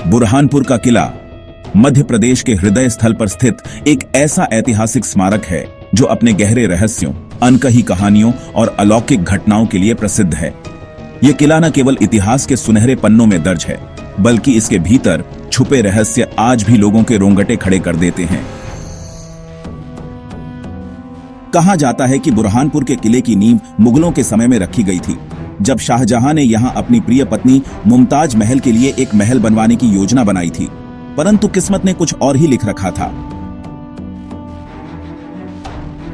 बुरहानपुर का किला मध्य प्रदेश के हृदय स्थल पर स्थित एक ऐसा ऐतिहासिक स्मारक है जो अपने गहरे रहस्यों, अनकही कहानियों और अलौकिक घटनाओं के लिए प्रसिद्ध है। यह किला न केवल इतिहास के सुनहरे पन्नों में दर्ज है, बल्कि इसके भीतर छुपे रहस्य आज भी लोगों के रोंगटे खड़े कर देते हैं। कहा जाता है कि बुरहानपुर के किले की नींव मुगलों के समय में रखी गई थी, जब शाहजहां ने यहां अपनी प्रिय पत्नी मुमताज महल के लिए एक महल बनवाने की योजना बनाई थी, परंतु किस्मत ने कुछ और ही लिख रखा था।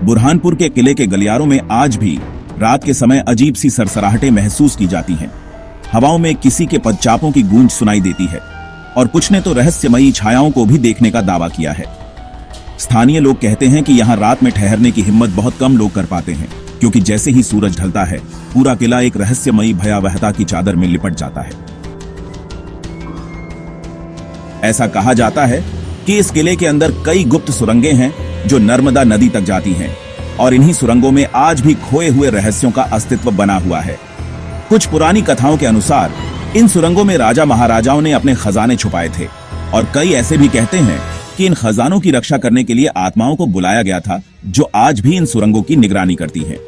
बुरहानपुर के किले के गलियारों में आज भी रात के समय अजीब सी सरसराहटें महसूस की जाती हैं। हवाओं में किसी के पदचापों की गूंज सुनाई देती है और कुछ ने तो रहस्यमयी छायाओं को भी देखने का दावा किया है। स्थानीय लोग कहते हैं कि यहां रात में ठहरने की हिम्मत बहुत कम लोग कर पाते हैं, क्योंकि जैसे ही सूरज ढलता है पूरा किला एक रहस्यमयी भयावहता की चादर में लिपट जाता है। ऐसा कहा जाता है कि इस किले के अंदर कई गुप्त सुरंगें हैं जो नर्मदा नदी तक जाती हैं, और इन्हीं सुरंगों में आज भी खोए हुए रहस्यों का अस्तित्व बना हुआ है। कुछ पुरानी कथाओं के अनुसार इन सुरंगों में राजा महाराजाओं ने अपने खजाने छुपाए थे, और कई ऐसे भी कहते हैं कि इन खजानों की रक्षा करने के लिए आत्माओं को बुलाया गया था, जो आज भी इन सुरंगों की निगरानी करती हैं।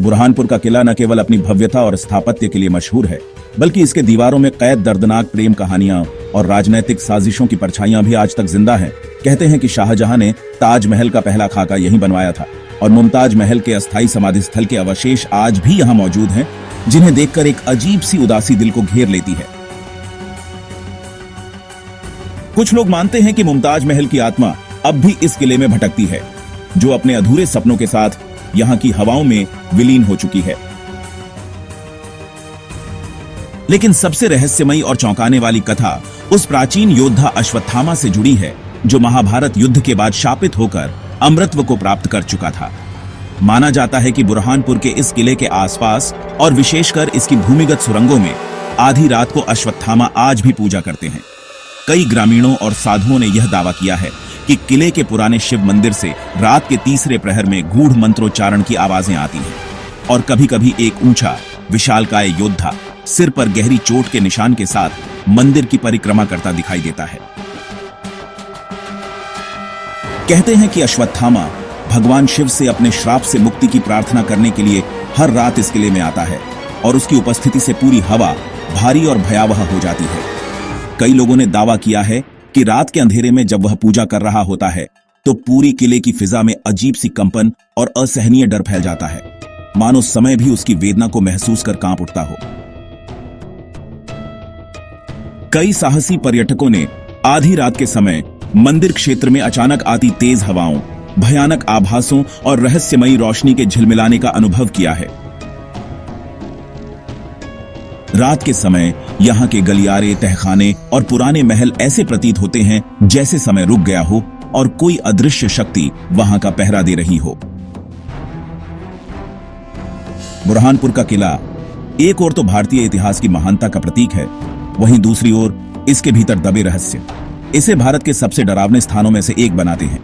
बुरहानपुर का किला न केवल अपनी भव्यता और स्थापत्य के लिए मशहूर है, बल्कि इसके दीवारों में कैद दर्दनाक प्रेम कहानियां और राजनैतिक साजिशों की परछाइयां भी आज तक जिंदा हैं। कहते हैं कि शाहजहां ने ताजमहल का पहला खाका यहीं बनवाया था, और मुमताज महल के अस्थायी समाधि स्थल के अवशेष आज भी यहां मौजूद हैं, जिन्हें देखकर एक अजीब सी उदासी दिल को घेर लेती है। कुछ लोग मानते हैं कि मुमताज महल की आत्मा अब भी इस किले में भटकती है, जो अपने अधूरे सपनों के साथ यहां की हवाओं में विलीन हो चुकी है। लेकिन सबसे रहस्यमयी और चौंकाने वाली कथा उस प्राचीन योद्धा अश्वत्थामा से जुड़ी है, जो महाभारत युद्ध के बाद शापित होकर अमरत्व को प्राप्त कर चुका था। माना जाता है कि बुरहानपुर के इस किले के आसपास और विशेषकर इसकी भूमिगत सुरंगों में आधी रात को अश्वत्थामा आज भी पूजा करते हैं। कई ग्रामीणों और साधुओं ने यह दावा किया है कि किले के पुराने शिव मंदिर से रात के तीसरे प्रहर में गूढ़ मंत्रोच्चारण की आवाजें आती हैं, और कभी-कभी एक ऊंचा विशालकाय योद्धा सिर पर गहरी चोट के निशान के साथ मंदिर की परिक्रमा करता दिखाई देता है। कहते हैं कि अश्वत्थामा भगवान शिव से अपने श्राप से मुक्ति की प्रार्थना करने के लिए हर रात इस किले में आता है, और उसकी उपस्थिति से पूरी हवा भारी और भयावह हो जाती है। कई लोगों ने दावा किया है कि रात के अंधेरे में जब वह पूजा कर रहा होता है, तो पूरी किले की फिजा में अजीब सी कंपन और असहनीय डर फैल जाता है, मानो समय भी उसकी वेदना को महसूस कर कांप उठता हो। कई साहसी पर्यटकों ने आधी रात के समय मंदिर क्षेत्र में अचानक आती तेज हवाओं, भयानक आभासों और रहस्यमयी रोशनी के झिलमिलाने का अनुभव किया है। रात के समय यहाँ के गलियारे, तहखाने और पुराने महल ऐसे प्रतीत होते हैं जैसे समय रुक गया हो और कोई अदृश्य शक्ति वहां का पहरा दे रही हो। बुरहानपुर का किला एक ओर तो भारतीय इतिहास की महानता का प्रतीक है, वहीं दूसरी ओर इसके भीतर दबे रहस्य इसे भारत के सबसे डरावने स्थानों में से एक बनाते हैं।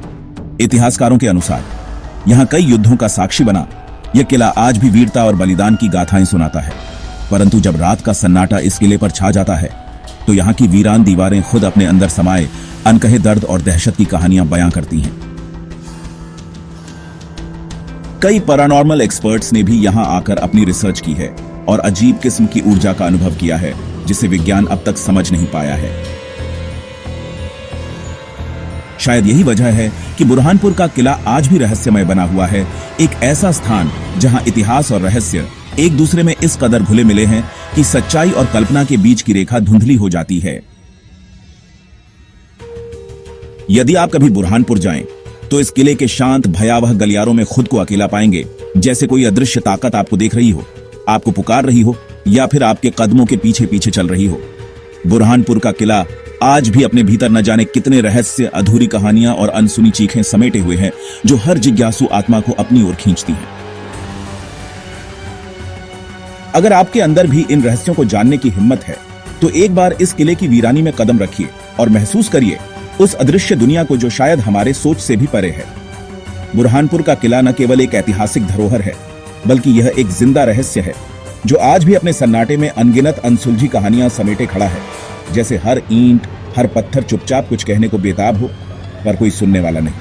इतिहासकारों के अनुसार यहां कई युद्धों का साक्षी बना यह किला आज भी वीरता और बलिदान की गाथाएं सुनाता है, परंतु जब रात का सन्नाटा इस किले पर छा जाता है, तो यहाँ की वीरान दीवारें खुद अपने अंदर समाये अनकहे दर्द और दहशत की कहानियां बयां करती हैं। कई पैरानॉर्मल एक्सपर्ट्स ने भी यहां आकर अपनी रिसर्च की है और अजीब किस्म की ऊर्जा का अनुभव किया है, जिसे विज्ञान अब तक समझ नहीं पाया है। शायद यही वजह है कि बुरहानपुर का किला आज भी रहस्यमय बना हुआ है, एक ऐसा स्थान जहां इतिहास और रहस्य एक दूसरे में इस कदर घुले मिले हैं कि सच्चाई और कल्पना के बीच की रेखा धुंधली हो जाती है। यदि आप कभी बुरहानपुर जाएं, तो इस किले के शांत भयावह गलियारों में खुद को अकेला पाएंगे, जैसे कोई अदृश्य ताकत आपको देख रही हो, आपको पुकार रही हो, या फिर आपके कदमों के पीछे पीछे चल रही हो। बुरहानपुर का किला आज भी अपने भीतर न जाने कितने रहस्य, अधूरी कहानियां और अनसुनी चीखें समेटे हुए हैं, जो हर जिज्ञासु आत्मा को अपनी ओर खींचती हैं। अगर आपके अंदर भी इन रहस्यों को जानने की हिम्मत है, तो एक बार इस किले की वीरानी में कदम रखिए और महसूस करिए उस अदृश्य दुनिया को जो शायद हमारे सोच से भी परे है। बुरहानपुर का किला न केवल एक ऐतिहासिक धरोहर है, बल्कि यह एक जिंदा रहस्य है, जो आज भी अपने सन्नाटे में अनगिनत अनसुलझी कहानियां समेटे खड़ा है, जैसे हर ईंट हर पत्थर चुपचाप कुछ कहने को बेताब हो, पर कोई सुनने वाला नहीं।